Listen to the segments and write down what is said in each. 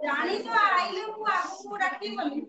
जानी तो आइले मु आपको डाकी बोली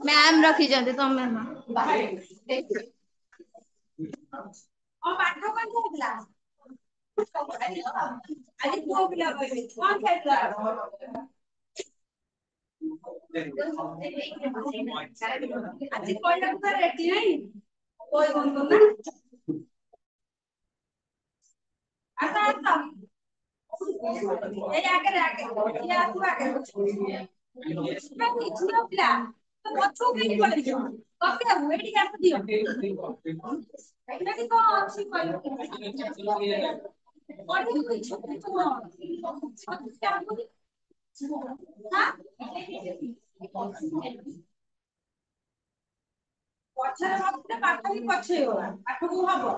मैम रखी जाते तो मैम पाठ कौन होता आज पुओ पिला कौन खाइला आज कोइला तो रेडी नहीं कोई बंद ना आता आता ए आके ये आके मैं झियो पिला तो पछो के पड़े कपे वेडी आस दियो एटा को अछि कोइ और कोई छोटे तो हां पछरे मते पाठ भी पछे होला पाठ को हबो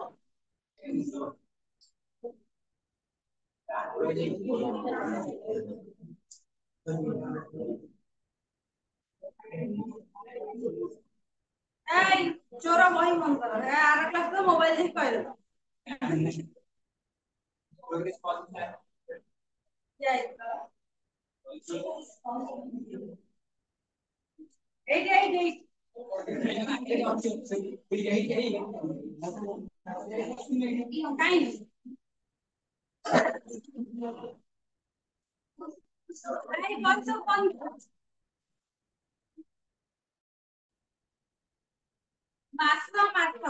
এই চোরা বহি বন্ধ কর আর ক্লাস তো মোবাইল দিয়ে কইলো এই কাই এই বন্ধ বন্ধ মাত্র মাত্র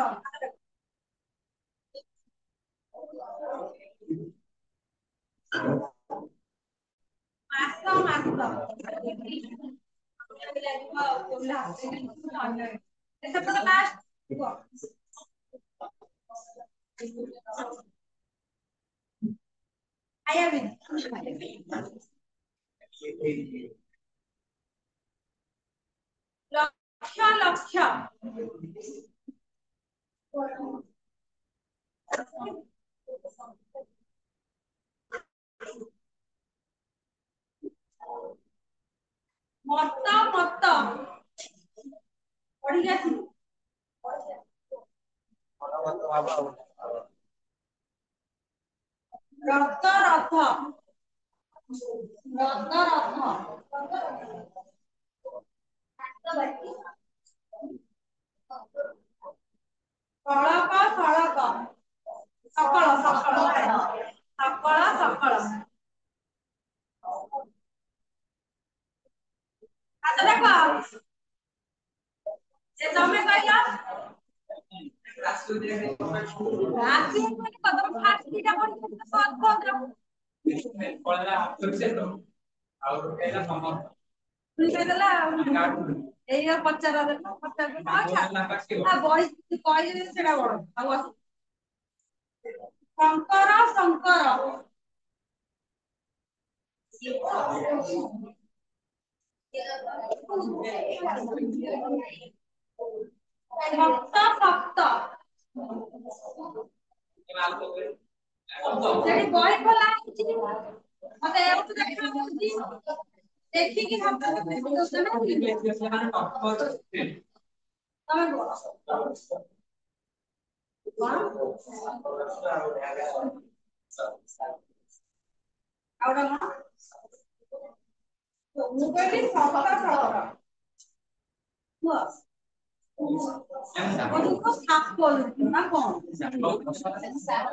লক্ষ লক্ষ মত মত পড়ি গেছি রক্ত রথ রক্ত রথ সড়ক সড়ক সকল সকল সকল সকল আচ্ছা দেখো যে তুমি কইলা রাষ্ট্র মানে কত ফার্স্টটা পড়তে সহজ সহজ পড়লা হচ্ছে তো আর এলা সম্ভব বুঝাইলা এই পচারা দেখো পচারা আচ্ছা বই কই সেটা বড় আর শঙ্কর শঙ্কর सप्त सप्त जेडी बॉय खोला अछि मते एउ देखा होउची देखि कि हम तमे आउडा ମୁଁ କହିଲି ସପ୍ତ ସପ୍ତ ଆପଣଙ୍କୁ ସାପ କରୁଛି ନା କଣ ତମେ सर सर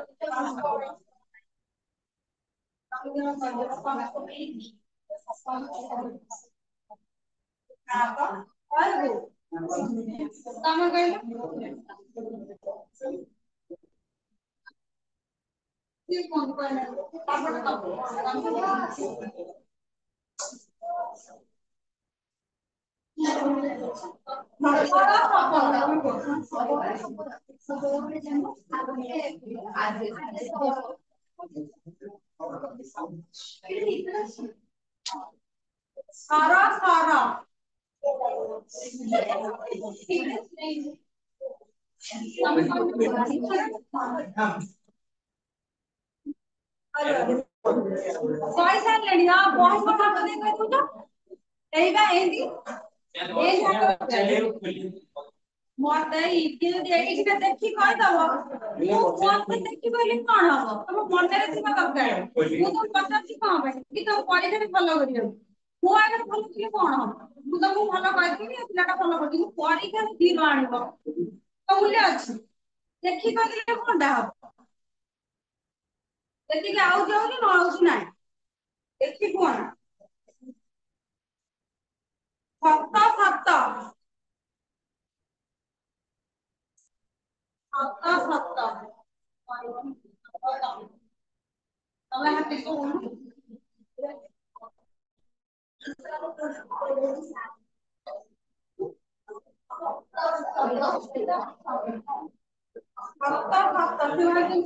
पैसा लेनी हां बहुत बड़ा बने कहू तो एइबा एंदी मते इके एइके देखि कहि दबो मु फोन पे देखि बोली कोन हबो तुम मन रे थिबा दरकार मु तो पचाछि कोन भाई कि तो परीक्षा रे फॉलो करियो मु आगे फॉलो कि कोन हबो मु तो फॉलो करथिनी ए पिलाटा फॉलो करथिनी परीक्षा रे 0 आनिबो तो मूल्य अछि देखि कहिले कोनटा हबो देखि के आउ जाउ न आउ नाही देखि कोन सप्त सप्त सप्त तमे हाथी को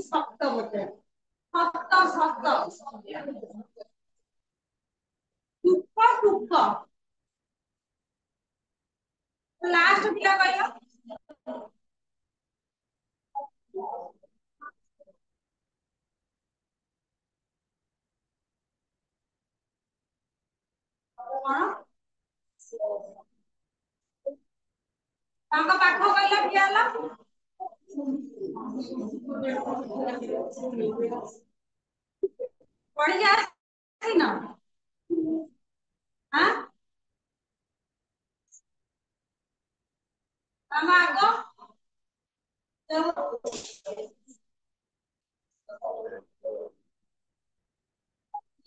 सप्त बोलते सप्त सप्त सुख सुख लास्ट पिला कहलो कोन तांका पाठ कहला कि आला पढ़ी जा ना हां तांका आगो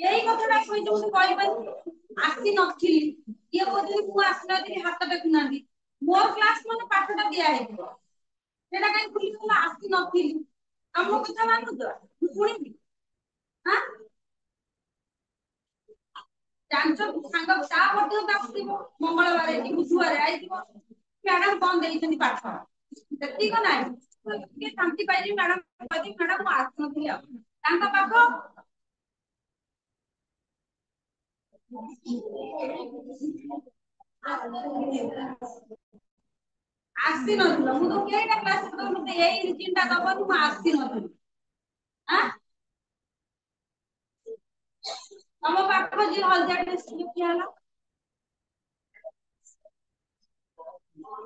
यही कथाटा कहि जो मु कहि पानी आसी नथिली ये बोली मु आसी नथिली हाथ देखु नांदी मोर क्लास माने पाठटा दिया हेबो सेटा काई खुली गला आसी नथिली हम कथा मानु तो मु सुनिबी हां जानचो सांग ता पढियो ताकतिबो मंगलवार की बुधवार आइतिबो मैडम कोन देइछनी पाठ सेति को नाही के शांति पाइली मैडम कहि मैडम मु आसी नथिली तांका पाखो आसी नथिलो मु तो केइटा क्लास तो मते एई चिंता दबनी मु आसी नथिलो हां तम पाखो जी हलजाट टेस्ट कि हला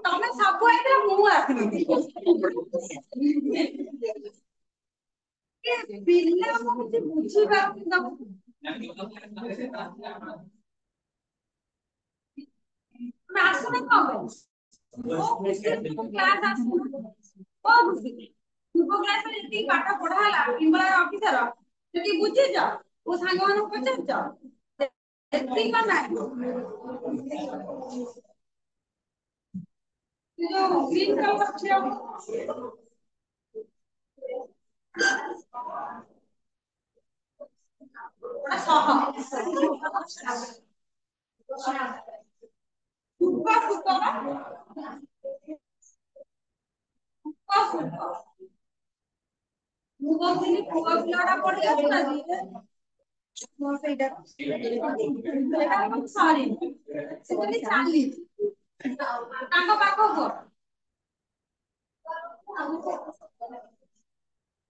तमे सब आइले मु आसी नथिली के बिल्ला मु କିଛି ବୁଝି ପାରୁନି ତମେ ଆସୁନ କଣ କ୍ଲାସ ଆସୁନ ଓ ପୂର୍ବ କ୍ଲାସରେ ଯେତିକି ପାଠ ପଢା ହେଲା କିମ୍ବା ଅଫିସର ସେତିକି ବୁଝିଛ ଓ ସାଙ୍ଗମାନଙ୍କୁ ପଚାରିଛ ସେତିକି କଣ ନାହିଁ ଯୋଉ ଗ୍ରୀନ କଲର ଅଛି ମୁଁ କହୁଥିଲି ପୁଅ ପିଲାଟା ପଢି ଆସୁନାହାନ୍ତି ମୋ ସେଇଟା ସରି ସେ ଚାଲିଛି ତାଙ୍କ ପାଖକୁ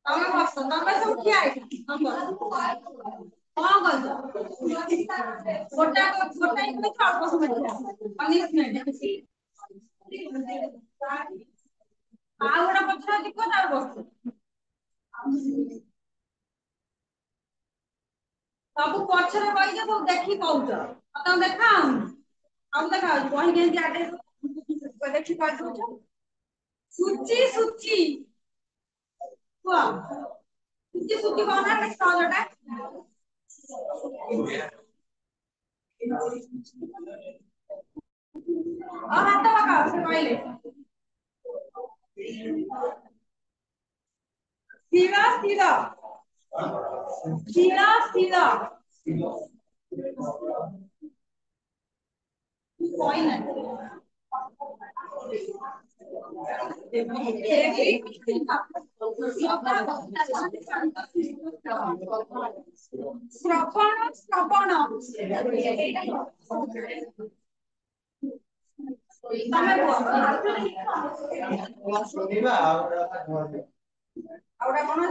ତମେ ବସ ତମେ ସବୁ ଠିଆ ହେଇକି ତମେ କଣ କରୁଛ ଗୋଟା ଗୋଟା ଅଳ୍ପ ସମୟ ଆଉ ଗୋଟେ ପଛରେ ଯିବ ତାର ବସ ସବୁ ପଛରେ ରହିଛ ସବୁ ଦେଖି କହୁଛ ତମେ ଦେଖାଉନି ଆଉ ଦେଖା ବହି କେମିତି ଆଡେ ଦେଖି କହିଦଉଛ ସୁଚି ସୁଚି କୁହ ସୁଚି ସୁଚି କଣ ନା ସହଜଟା ହାତ ପକାଅ ସେ କହିଲେ ସ୍ଥିର ସ୍ଥିର ସ୍ଥିର ସ୍ଥିର କହିନା ଶ୍ରବଣ ଶ୍ରବଣ ତମେ ଆଉ କଣ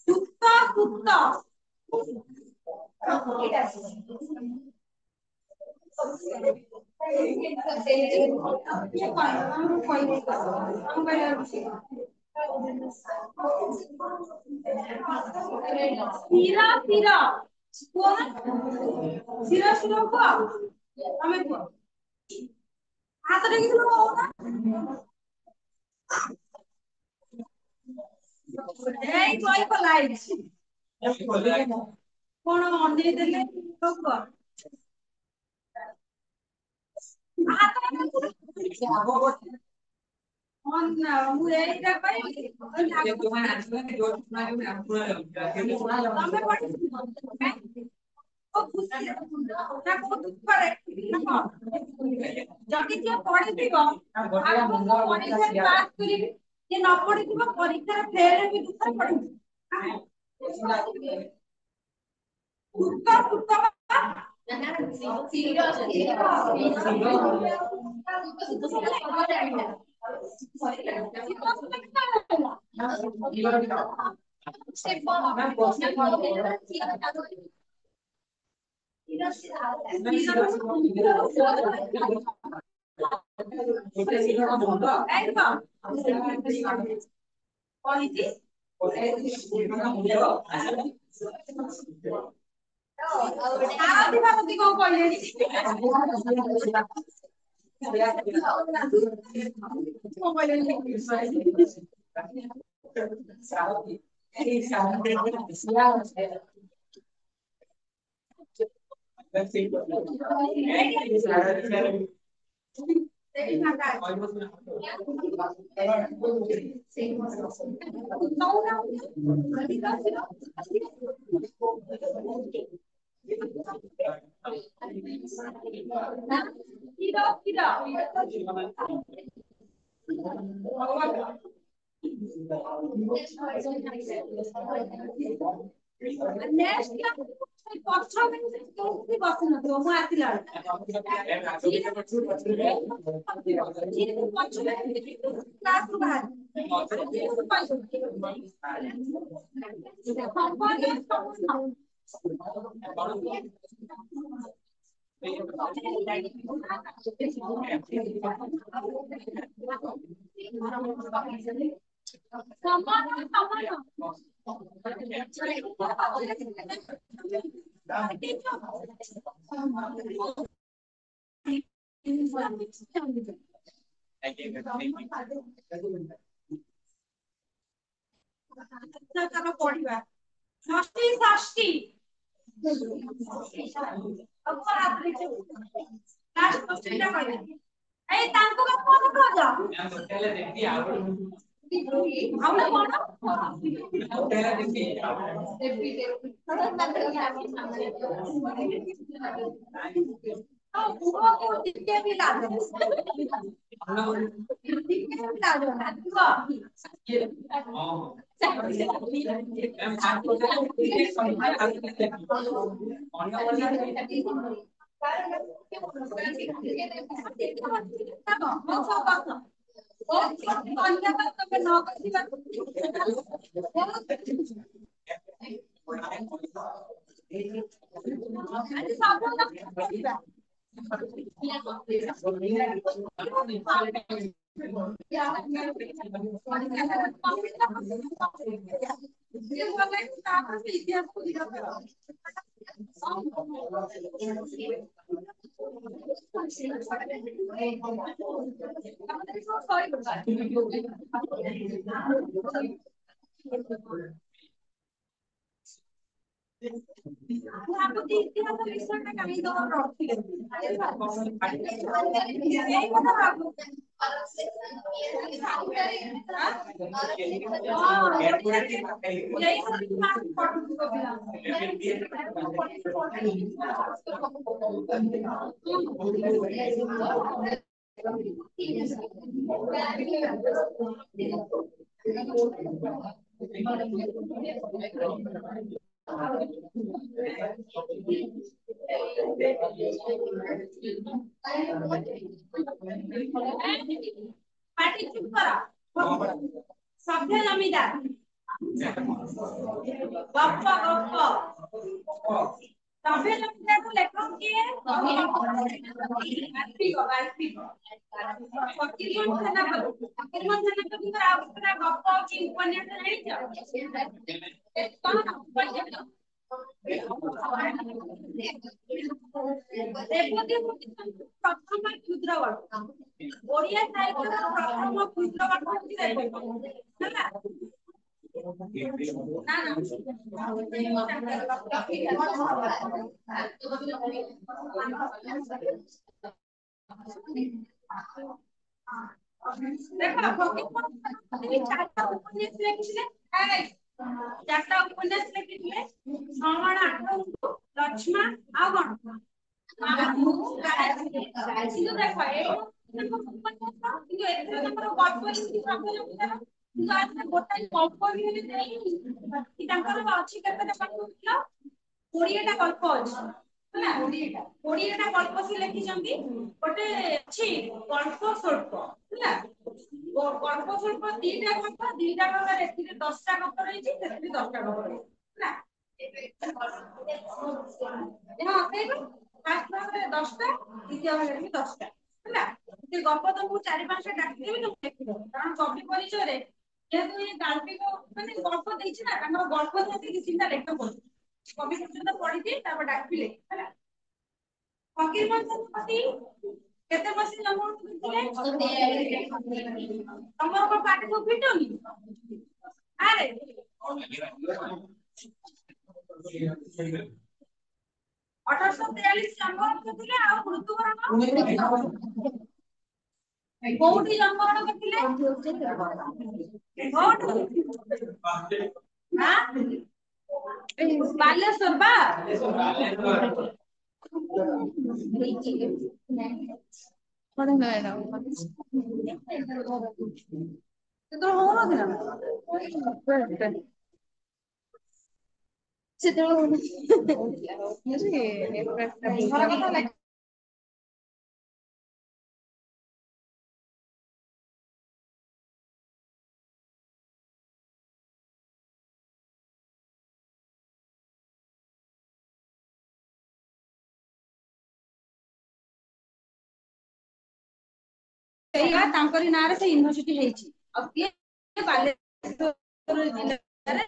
ସୁତ ସୁତ ସ୍ଥିର ସ୍ଥିର କୁହ ସ୍ଥିର ସ୍ଥିର କୁହ ତମେ କୁହ ହାତ ଟେକିଥିଲ ଏଇ କହି ପଲା ହେଇଛି କଣ ଅଣ୍ଡେଇ ଦେଲେ ଲୋକ ମୁଁ ଏଇଟା କହିବି ଯଦି କିଏ ପଢିଥିବ କିଏ ନ ପଢିଥିବ ପରୀକ୍ଷାରେ ଫେଲ ବି ଦୁଃଖରେ ପଢିଥିବ କହିଛି ବସିନଥିବ ମୁଁ ଆସିଲା ପଢିବା ଷଷ୍ଠୀ ଷଷ୍ଠୀ ଏଇ ତାଙ୍କୁ କଣ ଇତିହାସ ବିଷୟଟା କାହିଁକି ତମର ରଖିଲେ पार्टी चुप करो सभ्य जमीदार गप सभ्य जमीदार को लेखक किए फकीरमोहन सेनापति पर आपका गप की उपन्यास नहीं कौन उपन्यास प्रथम क्षुद्र वर्ग ओडिया साहित्य प्रथम क्षुद्र वर्ग चारटा उपन्यास लिखिले छमाण आठ लक्ष्मण आ कोड़ीटा गल्प अच्छी कोड़ीटा गल्प से लिखिं गोटे अच्छी गल्प स्वल्प है गल्प स्वल्प दीटा गल्प 10टा गल्प रही 10टा गल्प रही फास्ट भाग 10टा द्वितीय भाग भी 10टा है गप तुमको 4-5टा डाकिदेवी तुम देखिब कारण कवि परिचय जेहेतु ये गाल्पिक माने गल्प देछि ना तांकर गल्प देछि कि चिंता लेख कर कवि पर्यंत पढ़ी थी तापर डाकिले हैला फकीरमोहन सेनापति केते मसी जन्म होइଥିଲେ तमर को पाटी को फिटोनी अरे 1843 जन्म होइଥିଲେ आ मृत्युवरण कोठी जन्म करथिले हां बालेश्वर बा पढ़े मैडम तो हो ना घर कथा तांकरी नारे से यूनिवर्सिटी हेची अब ये बालेश्वर जिल्ला रे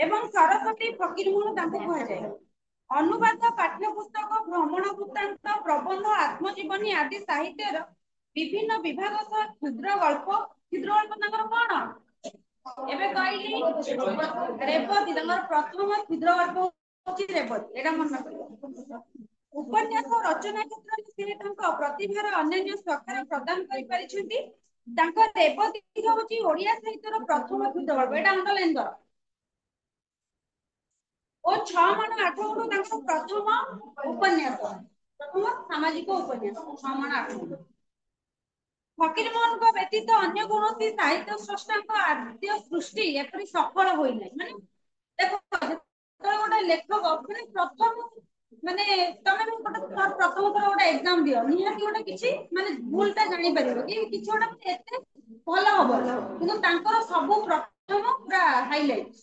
एवं सरस्वती फकीरमोहन तांको कहा जाए। अनुवाद पाठ्यपुस्तक भ्रमण वृत्तांत प्रबंध आत्मजीवनी आदि साहित्यर विभिन्न विभाग सह क्षुद्र गल्प कौन एबे कहली रेवती प्रथम क्षुद्र गल्प होची रेवती एटा मन रखियो। उपन्यास रचना क्षेत्र में से प्रतिभार अन्य शाखा प्रदान करि परिछथि। तांको रेवती होची ओडिया साहित्यर प्रथम क्षुद्र गल्प एटा अंडरलाइन कर ओ 6 माण 8 गुण प्रथम उपन्यास प्रथम सामाजिक उपन्यास 6 माण 8 गुण। फकीरमोहन को व्यतीत अन्य कौन साहित्य स्रष्टा आद्य सृष्टि एपरी सफल होई नै माने देखो गोटे लेखक माने प्रथम माने तमे गोटे प्रथम थर गोटे एग्जाम दियो निहाती गोटे किछि माने भूलटा जानि परिबो कि किछि गोटे एते भलो हबो किंतु तांकर सब प्रथम पूरा हाइलाइट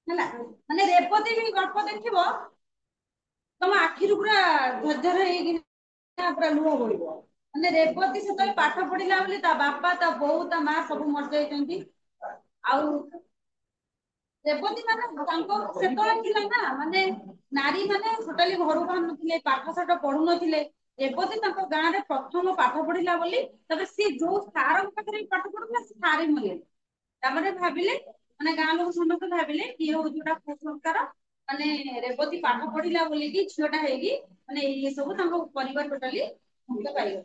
हैला माने रेवती भी गल्प देखिबो तम आखिरु पूरा झरझर हेगी पूरा लुह बोलिबो माने रेवती से पाठ पढ़िला बोली ता बापा ता बोऊ ता मां सब मर जाइछंती आउ रेवती माने तांको सेतळे थिला ना माने नारी माने टोटली घरु बाहर नथिले पाठ साठ पढु नथिले रेवती तांको गां रे प्रथम पाठ पढ़िला बोली तबे सी जो सार पाखरे पाठ पढुला सारे मले तामने भाबिले माने गां लोक समस्त भाबिले कि हो जोटा संस्कार माने रेवती पाठ पढ़िला बोली कि छियोटा हेगी माने ये सब तांको परिवार टोटली मुक्त पाइयो।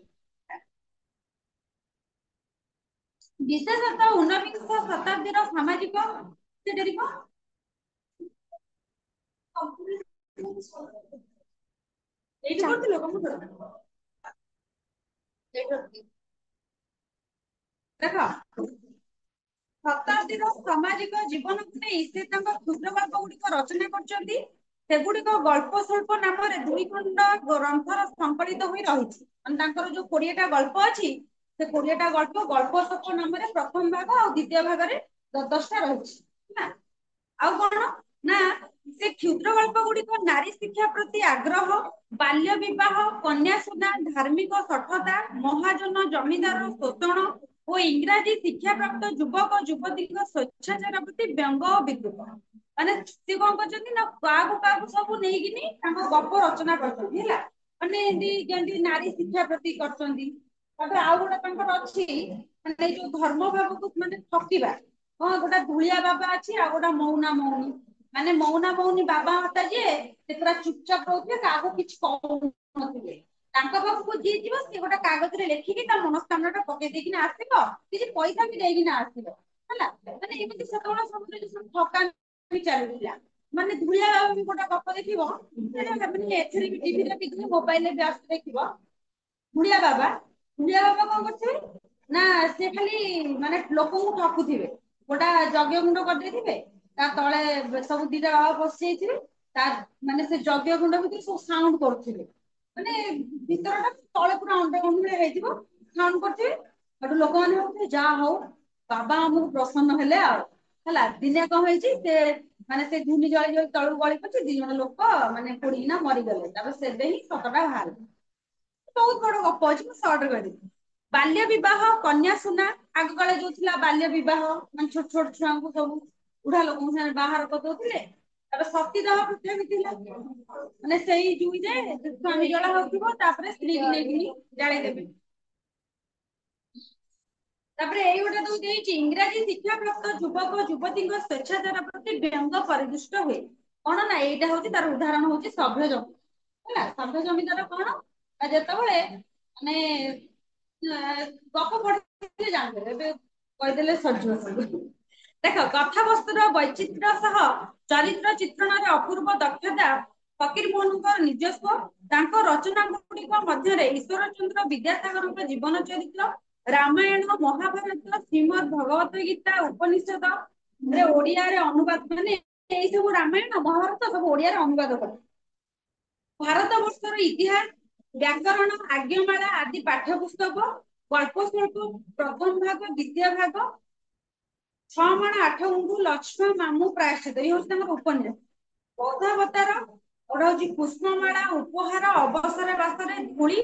विशेषतः ऊनविंश शताब्दीर सामाजिक देखो शताब्दीर सामाजिक जीवन को नहीं से क्षुद्र गल्प गुड़िक रचना करछंती सेगुड़िक गल्प स्वल्प नाम दुई खंड ग्रंथर संकलित होई रहिछि माने तांकर जो 20टा गल्प अछि से 20टा गल्प गल्प स्वल्प नाम प्रथम भाग और द्वितीय भाग रे 10टा रहिछि ना आ कोन ना से क्षुद्र गल्प गुड़िक नारी शिक्षा प्रति आग्रह बाल्य विवाह कन्या सुना धार्मिक सठता महाजन जमीदार शोषण और इंग्राजी शिक्षा प्राप्त युवक युवती स्वेच्छाचार प्रति व्यंग और विद्रूप माने से कोन करछन्ती ना कागु सब नेगिनी तांको गप रचना करछन्ती हैला माने जेंती नारी शिक्षा प्रति करछन्ती तापर आ गोटा तांकर अछि माने जो धर्म भाव को माने ठकीबा हां गोटा धुलिया बाबा अछि आ गोटा मौना मौनी माने मौना मौनी बाबा हता जे से पूरा चुपचाप रहउथे कागो किछ कहउ नथिले तांका पाखु जी जीव से गोटा कागज रे लेखि कि ता मनस्कामनाटा पके देकि ना आसीबो किछि पैसा भी देकि ना आसीबो हैला माने एमिति सतोला समुद्र जे ठकान भी चालुला माने धुलिया बाबा भी गोटा गप देखिबो सेटा माने एथरे भी टीवी रे भी मोबाइल रे भी आस देखिबो धुलिया बाबा कोन करथिबे ना से खाली माने लोक को ठकुथिबे गोटा यज्ञ गुंड कर देथिबे ता तळे सब दिटा बसि जाइथिबे ता माने से यज्ञ गुंड भीतर सब साउंड करथिबे माने भीतरटा तळे पूरा अंडरग्राउंड रे हेतिबो साउंड करथिबे हटु लोक माने होते जा हो बाबा हमहु प्रसन्न हेले आ हला दिने कह होईची से माने से धुनी जळी जळी तळु गळी पछि दी जण लोक माने पोडीना मरि गले तबे सेबे ही सतटा बाहर बहुत बड़ गप अछि शॉर्ट कर दी बाल्य विवाह कन्या सुना आग काले जो थिला बाल्य विवाह मान छोट छोट छुआ को सब उडा लोक से बाहर करदोथिले तबे सतीदाह प्रथा भी थिला माने सेही जुई जे स्वामी जळा होथिबो तापरे स्त्री की लेकिनी जाळे देबे तापरे एई गोटा दउ देइची इंग्रजी शिक्षा प्राप्त युवक युवती स्वेच्छाचार प्रति व्यंग परिदुष्ट हुए कोन ना एटा होची तार उदाहरण होची सभ्य जमी हैला सभ्य जमीदार कोन जेतबळे माने गप पढिले जानबे एबे कहिदेले सजो सब देखो कथा वस्तुर वैचित्र्य सह चरित्र चित्रणर अपूर्व दक्षता फकीरमोहनकर निजस्व तांको रचना गुड़िक मध्यरे ईश्वरचंद्र विद्यासागर जीवन चरित्र रामायण महाभारत श्रीमद भगवत गीता उपनिषद रे ओडिया रे अनुवाद माने एई सब रामायण महाभारत सब ओडिया रे अनुवाद कर भारत वर्षर इतिहास व्याकरण आज्ञामाला आदि पाठ्यपुस्तक गल्प स्वल्प प्रथम भाग द्वितीय भाग 6 माण 8 गुंठु लक्ष्मण मामू प्रायश्चित ये होची तांकर उपन्यास बौद्धावतार ओडा होची पुष्पमाला उपहार अवसर बासरे धूली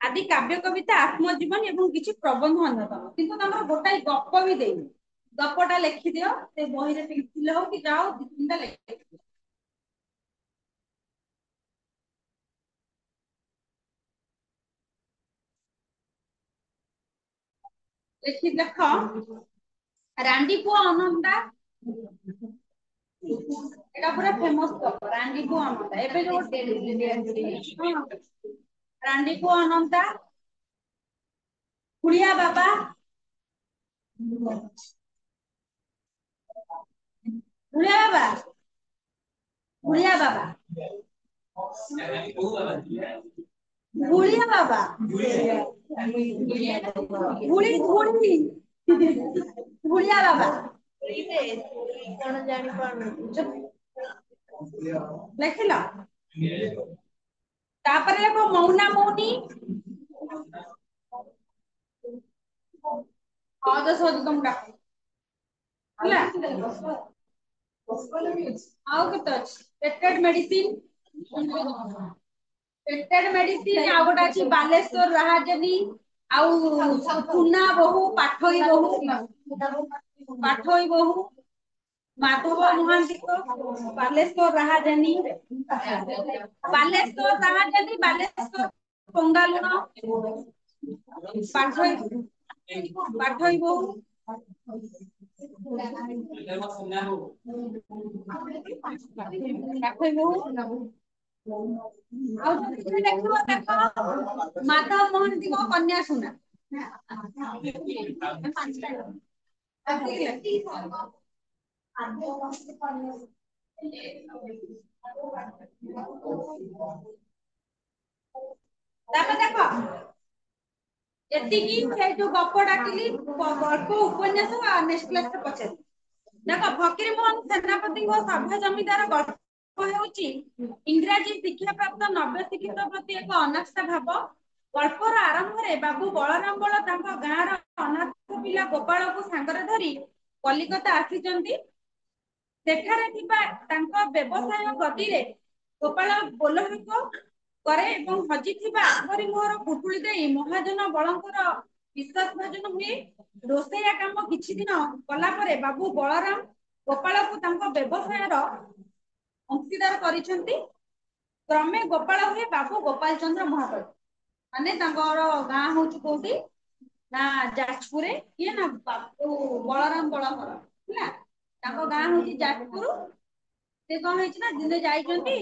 आदि काव्य कविता आत्मजीवन एवं किछि प्रबंध अन्यतम किंतु तांकर गोटाई गप भी देइनी गपटा लिखि दियो से बही रे पिथिले हो कि जाओ दी तीनटा लिखि लिखि देखो रांडी पुआ अनंता एटा पूरा फेमस गप रांडी पुआ अनंता एबे जो रांडी पुआ अनंता खुड़िया बाबा खुड़िया बाबा खुड़िया बाबा खुड़िया बाबा खुड़ी खुड़ी खुड़िया बाबा कौन जानी पानु लिखिल तापरे को मौना मौनी तो सोच तुम का हला आओ के तो पेटेड मेडिसिन पेटेड मेडिसिन आ गोटा अछि बालेश्वर राहाजनी आउ पुना बहु पाठोई बहु माधव महांती को बालेश्वर राहाजनी बालेश्वर पंगालुन पाठोई पाठोई बहु पाठोई बहु ଆଉ ଯଦି ଦେଖିବ ଦେଖ ମାଧବ ମହାନ୍ତିଙ୍କ କନ୍ୟା ସୁନା ତାପରେ ଦେଖ ଏତିକି ସେ ଯୋଉ ଗପ ଡାକିଲି ଗଳ୍ପ ଉପନ୍ୟାସ ନେକ୍ସଟ କ୍ଲାସରେ ପଚାରି ଦେଖ ଫକୀର ମୋହନ ସେନାପତିଙ୍କ ସଭ୍ୟ ଜମିଦାର ଗଳ୍ପ ହେଉଛି ଇଂରାଜୀ ଶିକ୍ଷା ପ୍ରାପ୍ତ ନବ୍ୟ ଶିକ୍ଷିତ ପ୍ରତି ଏକ ଅନାସ୍ଥା ଭାବ ଗଳ୍ପର ଆରମ୍ଭରେ ବାବୁ ବଳରାମ ବଳ ତାଙ୍କ ଗାଁର ଅନାଥ ପିଲା ଗୋପାଳକୁ ସାଙ୍ଗରେ ଧରି କଲିକତା ଆସିଛନ୍ତି ସେଠାରେ ଥିବା ତାଙ୍କ ବ୍ୟବସାୟ ଗତିରେ ଗୋପାଳ ବୋଲରିକ करे ଏବଂ ହଜିଥିବା ଆଗରି ମୋହର ପୁଟୁଳି ଦେଇ ମହାଜନ ବଳଙ୍କର ବିଶ୍ୱାସ ଭାଜନ ହୁଏ ରୋଷେଇଆ କାମ କିଛି ଦିନ କଲା ପରେ ବାବୁ ବଳରାମ ଗୋପାଳକୁ ତାଙ୍କ ବ୍ୟବସାୟର ଅଂଶୀଦାର କରିଛନ୍ତି କ୍ରମେ ଗୋପାଳ ହୁଏ ବାବୁ ଗୋପାଳ ଚନ୍ଦ୍ର ମହାପାତ୍ର ମାନେ ତାଙ୍କର ଗାଁ ହଉଛି କୋଉଠି ନା ଯାଜପୁରରେ କିଏ ନା ବାବୁ ବଳରାମ ବଳଙ୍କର ହେଲା ତାଙ୍କ ଗାଁ ହଉଛି ଯାଜପୁର ସେ କଣ ହେଇଛି ନା ଦିନେ ଯାଇଛନ୍ତି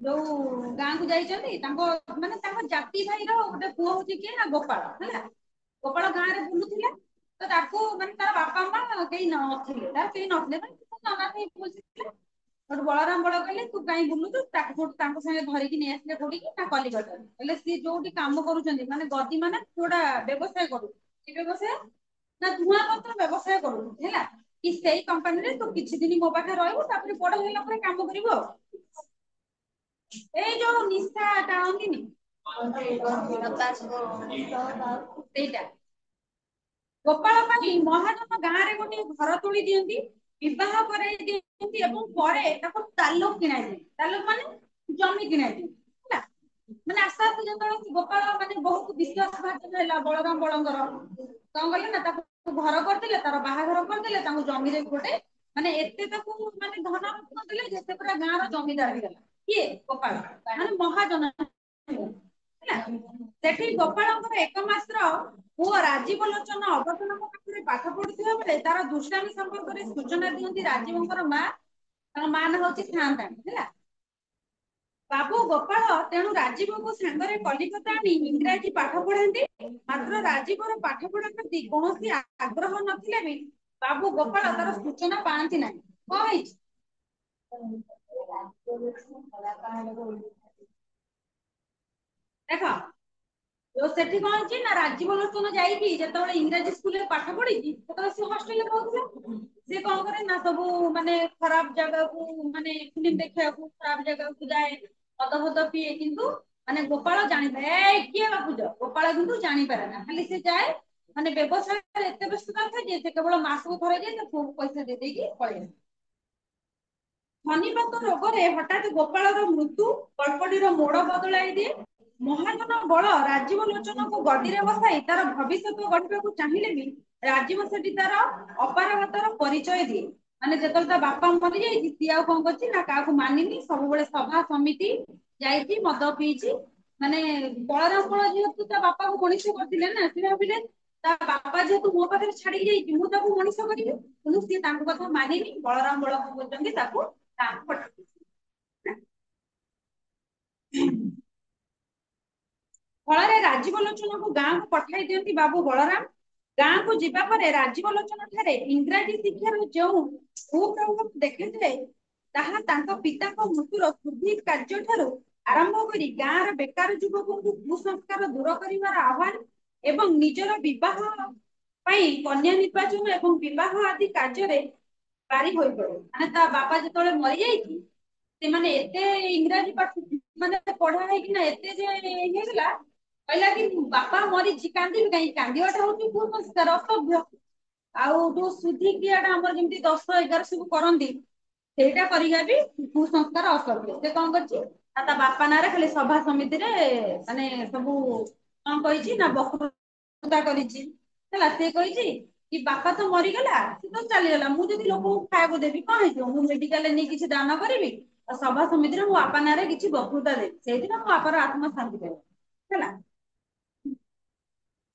ଯୋଉ ଗାଁକୁ ଯାଇଛନ୍ତି ତାଙ୍କ ମାନେ ତାଙ୍କ ଜାତି ଭାଇର ଗୋଟେ ପୁଅ ହଉଛି କିଏ ନା ଗୋପାଳ ହେଲା ଗୋପାଳ ଗାଁରେ ବୁଲୁଥିଲା ତ ତାକୁ ମାନେ ତାର ବାପା ମା କେହି ନଥିଲେ ତାର କେହି ନଥିଲେ ଅନାଥ ହେଇ ବୁଲୁଥିଲା ଗୋଟେ ବଳରାମ ବଳ କହିଲେ ତୁ କାହିଁ ବୁଲୁଛୁ ତାକୁ ତାଙ୍କ ସାଙ୍ଗେ ଧରିକି ନେଇ ଆସିଲେ କୋଉଠିକି ନା କଲିକତାରେ ହେଲେ ସିଏ ଯୋଉଠି କାମ କରୁଛନ୍ତି ମାନେ ଗଦି ମାନେ ଯୋଉଟା ବ୍ୟବସାୟ କରୁଛି କି ବ୍ୟବସାୟ ନା ଧୂଆଁ ପତ୍ର ବ୍ୟବସାୟ କରୁଛନ୍ତି ହେଲା କି ସେଇ କମ୍ପାନୀରେ ତୁ କିଛି ଦିନ ମୋ ପାଖରେ ରହିବୁ ତାପରେ ବଡ ହେଲା ପରେ କାମ କରିବୁ ଆଉ ଏଇ ଯୋଉ ନିଶା ଟାଣନ୍ତିନି ସେଇଟା ଗୋପାଳ ପାଇଁ ମହାଜନ ଗାଁରେ ଗୋଟେ ଘର ତୋଳି ଦିଅନ୍ତି ବିବାହ କରାଇ ଦିଅନ୍ତି ଏବଂ ପରେ ତାକୁ ତାଲୁକ କିଣାଇ ଦିଅନ୍ତି ତାଲୁକ ମାନେ ଜମି କିଣାଇ ଦିଅନ୍ତି ହେଲା ମାନେ ଆସ୍ତେ ଆସ୍ତେ ଯେତେବେଳେ ଗୋପାଳ ମାନେ ବହୁତ ବିଶ୍ୱାସ ଭାଜନ ହେଲା ବଳରାମ ବଳଙ୍କର କଣ କଲେ ନା ତାକୁ ଘର କରିଦେଲେ ତାର ବାହାଘର କରିଦେଲେ ତାଙ୍କୁ ଜମିରେ ଗୋଟେ ମାନେ ଏତେ ତାକୁ ମାନେ ଧନ ରତ୍ନ ଦେଲେ ଯେ ସେ ପୁରା ଗାଁର ଜମିଦାର ହେଇଗଲା କିଏ ଗୋପାଳ ମାନେ ମହାଜନ ହେଲା ସେଠି ଗୋପାଳଙ୍କର ଏକ ମାସର ପୁଅ ରାଜୀବ ଲୋଚନ ଅବସରଙ୍କ ପାଖରେ ପାଠ ପଢୁଥିବା ବେଳେ ତାର ଦୁଷ୍ଟାମି ସମ୍ପର୍କରେ ସୂଚନା ଦିଅନ୍ତି ରାଜୀବଙ୍କର ମା ତାଙ୍କ ମା ନାଁ ହଉଛି ସାଆନ୍ତାଣୀ ହେଲା ବାବୁ ଗୋପାଳ ତେଣୁ ରାଜୀବଙ୍କୁ ସାଙ୍ଗରେ କଲିକତା ଆଣି ଇଂରାଜୀ ପାଠ ପଢାନ୍ତି ମାତ୍ର ରାଜୀବର ପାଠ ପଢା ପ୍ରତି କୌଣସି ଆଗ୍ରହ ନଥିଲେ ବି ବାବୁ ଗୋପାଳ ତାର ସୂଚନା ପାଆନ୍ତି ନାହିଁ କଣ ହେଇଛି ଦେଖ ତ ସେଠି କଣ ହେଇଛି ନା ରାଜୀବ ଲୋଚନ ଯାଇକି ଯେତେବେଳେ ଇଂରାଜୀ ସ୍କୁଲରେ ପାଠ ପଢିଛି ସେତେବେଳେ ସେ ହଷ୍ଟେଲରେ ରହୁଥିଲା ସେ କଣ କରେ ନା ସବୁ ମାନେ ଖରାପ ଜାଗାକୁ ମାନେ ଫିଲ୍ମ ଦେଖିବାକୁ ଖରାପ ଜାଗାକୁ ଯାଏ ମଦ ଫଦ ପିଏ କିନ୍ତୁ ମାନେ ଗୋପାଳ ଜାଣିଥାଏ ଏଇ କିଏ ଗପୁଛ ଗୋପାଳ କିନ୍ତୁ ଜାଣିପାରେ ନା ଖାଲି ସେ ଯାଏ ମାନେ ବ୍ୟବସାୟରେ ଏତେ ବ୍ୟସ୍ତ ଥାଏ ଯେ ସେ କେବଳ ମାସକୁ ଥରେ ଯାଇ ତା ପୁଅକୁ ପଇସା ଦେଇ ଦେଇକି ପଳେଇ ଆସେ ଶନିପାତ ରୋଗରେ ହଠାତ୍ ଗୋପାଳର ମୃତ୍ୟୁ ଗଳ୍ପଟିର ମୋଡ ବଦଳାଇ ଦିଏ ମହାଜନ ବଳ ରାଜୀବ ଲୋଚନକୁ ଗଦିରେ ବସାଇ ତାର ଭବିଷ୍ୟତ ଗଢିବାକୁ ଚାହିଁଲେ ବି ରାଜୀବ ସେଠି ତାର ଅପାରଗତାର ପରିଚୟ ଦିଏ। ମାନେ ଯେତେବେଳେ ତା ବାପା ମରିଯାଇଛି ସିଏ ଆଉ କଣ କରୁଛି ନା କାହାକୁ ମାନିନି, ସବୁବେଳେ ସଭା ସମିତି ଯାଇଛି, ମଦ ପିଇଛି। ମାନେ ବଳରାମ ବଳ ଯେହେତୁ ତା ବାପାକୁ ମଣିଷ କରିଥିଲେ ନା, ସେ ଭାବିଲେ ତା ବାପା ଯେହେତୁ ମୋ ପାଖରେ ଛାଡିକି ଯାଇଛି ମୁଁ ତାକୁ ମଣିଷ କରିବି, କିନ୍ତୁ ସିଏ ତାଙ୍କ କଥା ମାନିନି। ବଳରାମ ବଳ କଣ କରୁଛନ୍ତି ତାକୁ ଗାଁକୁ ପଠେଇ ଫଳରେ ରାଜୀବ ଲୋଚନକୁ ଗାଁକୁ ପଠାଇ ଦିଅନ୍ତି ବାବୁ ବଳରାମ। ଗାଁକୁ ଯିବା ପରେ ରାଜୀବ ଲୋଚନ ଠାରେ ଇଂରାଜୀ ଶିକ୍ଷାର ଯେଉଁ କୁପ୍ରଭାବ ଦେଖିଥିଲେ ତାହା ତାଙ୍କ ପିତାଙ୍କ ମୃତ୍ୟୁର ଶୁଦ୍ଧି କାର୍ଯ୍ୟ ଠାରୁ ଆରମ୍ଭ କରି ଗାଁର ବେକାର ଯୁବକଙ୍କୁ କୁସଂସ୍କାର ଦୂର କରିବାର ଆହ୍ୱାନ ଏବଂ ନିଜର ବିବାହ ପାଇଁ କନ୍ୟା ନିର୍ବାଚନ ଏବଂ ବିବାହ ଆଦି କାର୍ଯ୍ୟରେ ପାରି ହୋଇପଡେ। ମାନେ ତା ବାପା ଯେତେବେଳେ ମରିଯାଇଛି ସେମାନେ ଏତେ ଇଂରାଜୀ ପାଠ ମାନେ ପଢା ହେଇକିନା ଏତେ ଯେ ହେଇଗଲା, କହିଲା କି ବାପା ମରିଛି କାନ୍ଦିବି କାହିଁକି, କାନ୍ଦିବାଟା ହଉଛି କୁସଂସ୍କାର, ଅସଭ୍ୟ। ଆଉ ଯୋଉ ସୁଧିକ୍ରିୟା ଟା ଆମର ଯେମିତି 10, 11 ସବୁ କରନ୍ତି ସେଇଟା କରିବା ବି କୁସଂସ୍କାର, ଅସଭ୍ୟ। ସେ କଣ କରିଛି ନା ତା ବାପା ନାଁରେ ଖାଲି ସଭା ସମିତିରେ ମାନେ ସବୁ କଣ କହିଛି ନା ବକ୍ତୃତା କରିଛି ହେଲା। ସେ କହିଛି କି ବାପା ତ ମରିଗଲା, ସେ ତ ଚାଲିଗଲା, ମୁଁ ଯଦି ଲୋକଙ୍କୁ ଖାଇବାକୁ ଦେବି କଣ ହେଇଯିବ, ମୁଁ ମେଡିକାଲରେ ନେଇ କିଛି ଦାନ କରିବି ଆଉ ସଭା ସମିତିରେ ମୋ ବାପା ନାଁରେ କିଛି ବକ୍ତୃତା ଦେବି, ସେଇଥିରେ ମୋ ବାପାର ଆତ୍ମା ଶାନ୍ତି ପାଇବ ହେଲା।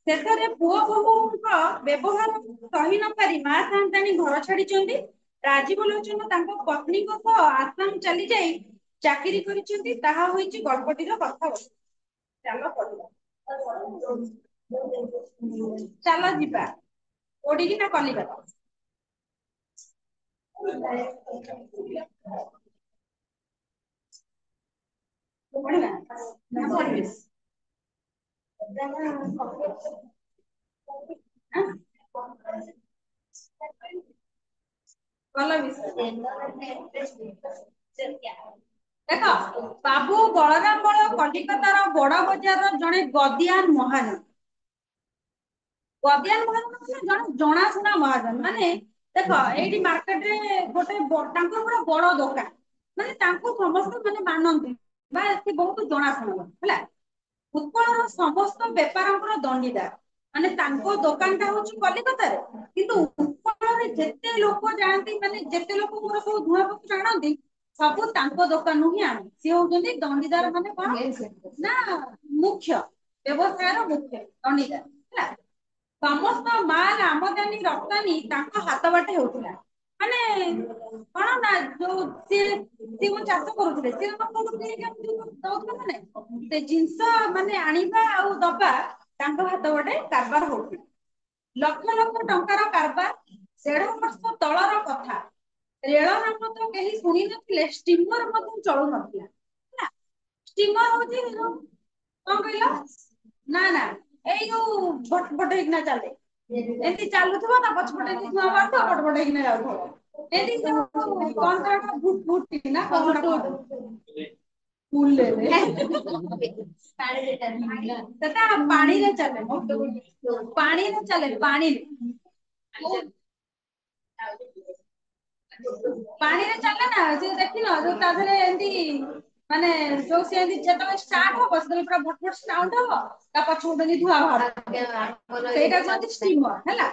ଶେଷରେ ପୁଅ ବୋହୂଙ୍କ ବ୍ୟବହାର ସହି ନ ପାରି ମା ସାଆନ୍ତାଣୀ ଘର ଛାଡିଛନ୍ତି। ରାଜୀବ ଲୋଚନ ତାଙ୍କ ପତ୍ନୀଙ୍କ ସହ ଆସାମ ଚାଲି ଯାଇ ଚାକିରି କରିଛନ୍ତି। ତାହା ହୋଇଛି ଗଳ୍ପଟିର କଥାବସ୍ତୁ। ଚାଲ ପଢିବା। ଚାଲ ଯିବା କୋଉଠିକି ନା କଲିକତା। ପଢିବା ନା ପଢିବେ? ଭଲ ବିଷୟ। ଦେଖ, ବାବୁ ବଳରାମ ବଳ କଲିକତାର ବଡ ବଜାରର ଜଣେ ଗଦିଆନ ମହାଜନ। ଗଦିଆନ ମହାଜନ ମାନେ ଜଣେ ଜଣାଶୁଣା ମହାଜନ। ମାନେ ଦେଖ ଏଇଠି ମାର୍କେଟରେ ଗୋଟେ ତାଙ୍କର ପୁରା ବଡ ଦୋକାନ, ମାନେ ତାଙ୍କୁ ସମସ୍ତେ ମାନେ ମାନନ୍ତି ବା ସେ ବହୁତ ଜଣାଶୁଣା ହେଲା। ଉତ୍କଳର ସମସ୍ତ ବେପାରଙ୍କର ଦଣ୍ଡିଦାର। ମାନେ ତାଙ୍କ ଦୋକାନ ଟା ହଉଛି କଲିକତାରେ, କିନ୍ତୁ ଉତ୍କଳରେ ଯେତେ ଲୋକ ଯାଆନ୍ତି, ମାନେ ଯେତେ ଲୋକଙ୍କର ସବୁ ଧୂଆଁ ପତ୍ର ଆଣନ୍ତି ସବୁ ତାଙ୍କ ଦୋକାନରୁ ହିଁ ଆଣନ୍ତି। ସିଏ ହଉଛନ୍ତି ଦଣ୍ଡିଦାର। ମାନେ କଣ ନା ମୁଖ୍ୟ, ବ୍ୟବସାୟର ମୁଖ୍ୟ ଦଣ୍ଡିଦାର ହେଲା। ସମସ୍ତ ମାଲ ଆମଦାନୀ ରପ୍ତାନି ତାଙ୍କ ହାତ ବାଟେ ହେଉଥିଲା। ମାନେ କଣ ନା ଯୋଉ ସିଏ କଣ ଚାଷ କରୁଥିଲେ, ସିଏ ଦଉଥିଲେ ନା ନାଇଁ, ସେ ଜିନିଷ ମାନେ ଆଣିବା ଆଉ ଦବା ତାଙ୍କ ହାତ ବାଟେ କାରବାର ହଉଥିଲା। ଲକ୍ଷ ଲକ୍ଷ ଟଙ୍କାର କାରବାର। 1.5 ବର୍ଷ ତଳର କଥା। ରେଳ ନାମ ତ କେହି ଶୁଣି ନଥିଲେ, ଷ୍ଟିମର ମଧ୍ୟ ଚଳୁ ନଥିଲା ହେଲା। ଷ୍ଟିମର ହଉଛି କଣ କହିଲ, ନା ନା ଏଇ ଯୋଉ ଭଟ ଭଟ ହେଇକିନା ଚାଲେ, ଏମିତି ଚାଲୁଥିବ ତା ପଛପଟେ ଧୂଆଁ ବାହାରୁଥିବ ପଟ ପଟ ହେଇକିନା ଯାଉଥିବ। ଏମିତି ଯୋଉ କଣ ତ ଏଟା ଭୁଟ ଭୁଟି ନା କଣ ସେଟା ପାଣିରେ ଚାଲେ, ପାଣିରେ ଚାଲେ, ପାଣିରେ ପାଣିରେ ଚାଲେ ନା। ସେ ଦେଖିନ ଯୋଉ ତା ଦେହରେ ଏମିତି ମାନେ ଯୋଉ ସେ ଯେତେବେଳେ ଷ୍ଟାର୍ଟ ହବ ସେତେବେଳେ ପୁରା ଭଟ ଭଟ ସାଉଣ୍ଡ ହବ, ତା ପଛପଟୁ ଏମିତି ଧୂଆଁ ବାହାରୁଥିବ, ସେଇଟା କୁହନ୍ତି ଷ୍ଟିମର ହେଲା।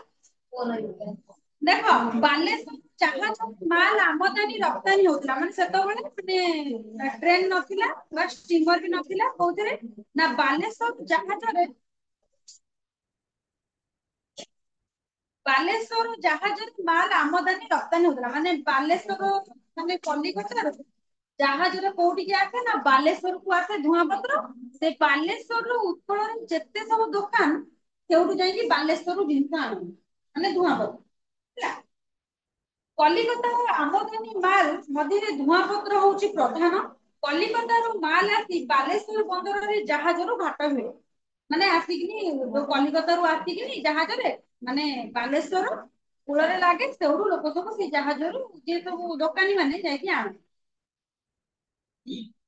ଦେଖ ବାଲେଶ୍ୱର ଜାହାଜ ମାଲ ଆମଦାନୀ ରପ୍ତାନୀ ହଉଥିଲା। ମାନେ ସେତେବେଳେ ମାନେ ଟ୍ରେନ ନଥିଲା ବା ଷ୍ଟିମର ବି ନଥିଲା, କୋଉଥିରେ ନା ବାଲେଶ୍ୱର ଜାହାଜରେ ବାଲେଶ୍ୱର ଜାହାଜରେ ମାଲ ଆମଦାନୀ ରପ୍ତାନୀ ହଉଥିଲା। ମାନେ ବାଲେଶ୍ୱର ମାନେ କଲିକତାରୁ ଜାହାଜରେ କୋଉଠିକି ଆସେ ନା ବାଲେଶ୍ୱରକୁ ଆସେ ଧୂଆଁ ପତ୍ର। ସେ ବାଲେଶ୍ୱରରୁ ଉତ୍କଳରେ ଯେତେ ସବୁ ଦୋକାନ ସେଉଠୁ ଯାଇକି ବାଲେଶ୍ୱରରୁ ଜିନିଷ ଆଣନ୍ତି, ମାନେ ଧୂଆଁ ପତ୍ର ହେଲା। କଲିକତାର ଆମଦାନୀ ମାଲ ମଧ୍ୟରେ ଧୂଆଁ ପତ୍ର ହଉଛି ପ୍ରଧାନ। କଲିକତାରୁ ମାଲ ଆସି ବାଲେଶ୍ୱର ବନ୍ଦରରେ ଜାହାଜରୁ ଘାଟ ହୁଏ। ମାନେ ଆସିକିନି ଯୋଉ କଲିକତାରୁ ଆସିକିନି ଜାହାଜରେ ମାନେ ବାଲେଶ୍ୱର କୂଳରେ ଲାଗେ, ସେଉଠୁ ଲୋକ ସବୁ ସେଇ ଜାହାଜରୁ ଯିଏ ସବୁ ଦୋକାନୀ ମାନେ ଯାଇକି ଆଣନ୍ତି।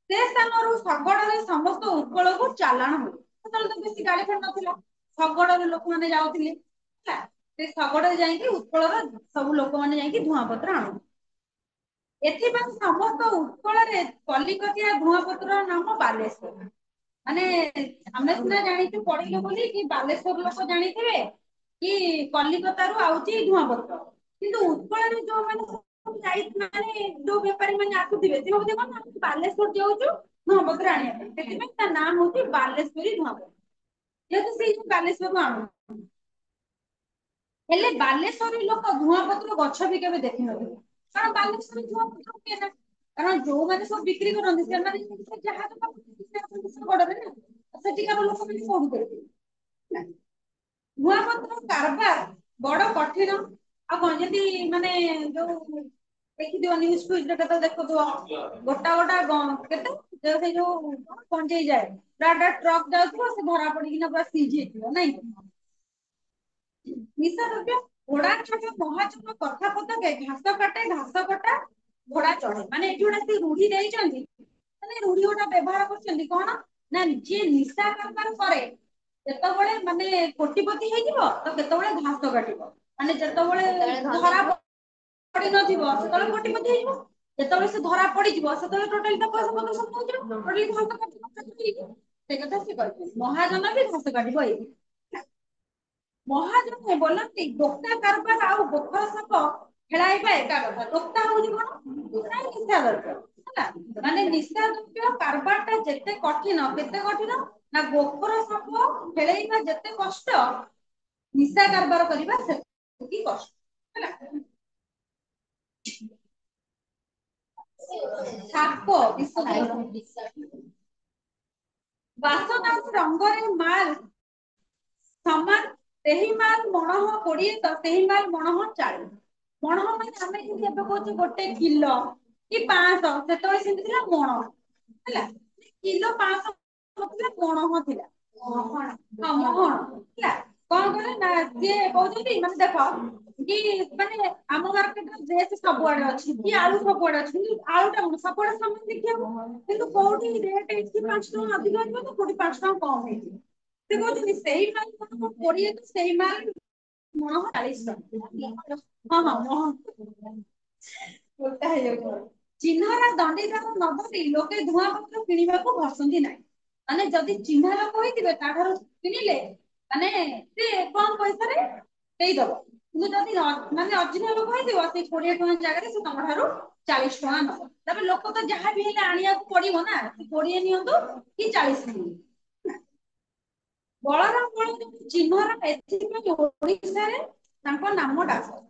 ସେ ସ୍ଥାନରୁ ଶଗଡରେ ସମସ୍ତ ଉତ୍କଳକୁ ଚାଲାଣ ହୁଏ। ସେତେବେଳେ ତ ବେଶୀ ଗାଡି ଫାଡି ନଥିଲା, ଶଗଡରେ ଲୋକମାନେ ଯାଉଥିଲେ ହେଲା। ସେ ଶଗଡରେ ଯାଇକି ଉତ୍କଳର ସବୁ ଲୋକମାନେ ଯାଇକି ଧୂଆଁ ପତ୍ର ଆଣନ୍ତି। ଏଥିପାଇଁ ସମସ୍ତ ଉତ୍କଳରେ କଲିକତିଆ ଧୂଆଁ ପତ୍ରର ନାମ ବାଲେଶ୍ୱର। ମାନେ ଆମେ ସିନା ଜାଣିଛୁ ପଢିଲୁ ବୋଲି କି ବାଲେଶ୍ୱର ଲୋକ ଜାଣିଥିବେ କି କଲିକତାରୁ ଆଉଛି ଧୂଆଁପତ୍ର, କିନ୍ତୁ ଉତ୍କଳରେ ଯୋଉମାନେ ସବୁ ମାନେ ଯୋଉ ବେପାରୀ ମାନେ ଆସୁଥିବେ ସେ ଭାବୁଥିବେ କଣ ଆମେ ବାଲେଶ୍ୱର ଯାଉଛୁ ଧୂଆଁପତ୍ର ଆଣିବା ପାଇଁ, ସେଥିପାଇଁ ତା ନାଁ ହଉଛି ବାଲେଶ୍ୱରୀ ଧୂଆଁପତ୍ର, ଯେହେତୁ ସେଇ ବାଲେଶ୍ୱରରୁ ଆଣୁ। ହେଲେ ବାଲେଶ୍ୱରୀ ଲୋକ ଧୂଆଁପତ୍ର ଗଛ ବି କେବେ ଦେଖିନଥିବେ, କାରଣ ବାଲେଶ୍ୱରୀ ଧୂଆଁପତ୍ର କିଏ ନା, କାରଣ ଯୋଉମାନେ ସବୁ ବିକ୍ରି କରନ୍ତି ସେମାନେ ଯାହା ବଡରେ ନା, ସେଠିକାର ଲୋକମାନେ କୋଉଠୁ କରିବେ? ଧୂଆଁପତ୍ର କାରବାର ବଡ କଠିନ। ଆଉ କଣ ଯେମିତି ମାନେ ଯୋଉ ଦେଖିଥିବ ନ୍ୟୁଜ ଫ୍ୟୁଜରେ କେତେ ଦେଖୁଥିବ ଗୋଟା ଗୋଟା କେତେ ସେଇ ଯୋଉ ପହଞ୍ଚେଇ ଯାଏ ଟ୍ରକ୍ ଯାଉଥିବ ସେ ଧରା ପଡିକିନା ପୁରା ସିଜ ହେଇଥିବ ନାଇଁ। ନିଶା ଦ୍ରବ୍ୟ ଘୋଡା ଚଢେ ମହାଜନ କଥା ପଦକେ ଘାସ କାଟେ ଘାସ କଟା ଘୋଡା ଚଢେ, ମାନେ ଏଠି ଗୋଟେ ସେ ରୁଢି ଦେଇଛନ୍ତି, ମାନେ ରୁଢି ଗୋଟା ବ୍ୟବହାର କରୁଛନ୍ତି କଣ ନା ଯିଏ ନିଶା କାରବାର କରେ ଯେତେବେଳେ ମାନେ କୋଟିପତି ହେଇଯିବ ତ କେତେବେଳେ ଘାସ କାଟିବ, ମାନେ ଯେତେବେଳେ ଧରା ପଡିନଥିବ ସେତେବେଳେ କୋଟିପତି ହେଇଯିବ, ଯେତେବେଳେ ସେ ଧରା ପଡିଯିବ ସେତେବେଳେ ଟୋଟାଲି ତା ପଇସା ପତ୍ର ସବୁ ନଉଯିବ। ସେ କଥା ସେ କହିଛନ୍ତି ମହାଜନ ବି ଘାସ କାଟିବ ଏଇଠି। ମହାଜନ ବୋଲନ୍ତି ଦୋକ୍ତା କାରବାର ଆଉ ଗୋଖର ସାପ ଖେଳାଇବା ଏକା କଥା। ଦୋକ୍ତା ହଉଛି କଣ ନିଶା ଦ୍ରବ୍ୟ ହେଲା, ମାନେ ନିଶା ଦ୍ରବ୍ୟ କାରବାର ଟା ଯେତେ କଠିନ କେତେ କଠିନ ନା ଗୋଖର ସାପ ଖେଳେଇବା ଯେତେ କଷ୍ଟ ନିଶା କାରବାର କରିବା ସେତିକି କଷ୍ଟ ହେଲା। ସାପ ବାସନା ରଙ୍ଗରେ ମାଲ ସମାନ ସେହି ମାଲ ମଣହ 20 ତ ସେହି ମାଲ ମଣହ 40। ମଣହ ମାନେ ଆମେ ଯେମିତି ଏବେ କହୁଛେ ଗୋଟେ କିଲୋ କି 500, ସେତେବେଳେ ସେମିତି ଥିଲା ମଣ ହେଲା, କିଲୋ 500 ନଥିଲା ମଣହ ଥିଲା। ହଁ ମହଣ ହେଲା, କଣ କଲେ ନା ସିଏ କହୁଛନ୍ତି ମାନେ ଦେଖ କି ମାନେ ଆମ ମାର୍କେଟରେ ଡ୍ରେସ ସବୁଆଡେ ଅଛି କି ଆଳୁ ସବୁଆଡେ ଅଛି, କିନ୍ତୁ ଆଳୁଟା କଣ ସବୁଆଡେ ସମାନ ଦେଖିବାକୁ, କିନ୍ତୁ କୋଉଠି ରେଟ୍ ଏଠି 5 ଟଙ୍କା ଅଧିକ ହେଇଥିବ ତ କୋଉଠି 5 ଟଙ୍କା କମ ହେଇଥିବ। ସେ କହୁଛନ୍ତି ସେଇ ମାଲ 20 ତ ସେଇ ମାଲ ମଣହ 40 ଟଙ୍କା। ହଁ ଓଲଟା ହେଇଯାଉଛି। ଚିହ୍ନରା ଦଣ୍ଡିଦାର ନଦେଇ ଲୋକେ ଧୂଆଁପତ୍ର କିଣିବାକୁ ଘଷନ୍ତି ନାହିଁ, ମାନେ ଯଦି ଚିହ୍ନା ଲୋକ ହେଇଥିବେ ତାଠାରୁ କିଣିଲେ ମାନେ ସେ କମ ପଇସାରେ ଦେଇଦବ, କିନ୍ତୁ ଯଦି ମାନେ ଅଚିହ୍ନା ଲୋକ ହେଇଥିବ ସେ 20 ଟଙ୍କା ଜାଗାରେ ସେ ତମ ଠାରୁ 40 ଟଙ୍କା ନବ। ତାପରେ ଲୋକ ତ ଯାହା ବି ହେଲେ ଆଣିବାକୁ ପଡିବ ନା, ସେ 20 ନିଅନ୍ତୁ କି 40 ନିଅନ୍ତୁ। ବଳରାମ ବଳ ଚିହ୍ନର ଏଥିପାଇଁ ଓଡିଶାରେ ତାଙ୍କ ନାମ ଡାକ।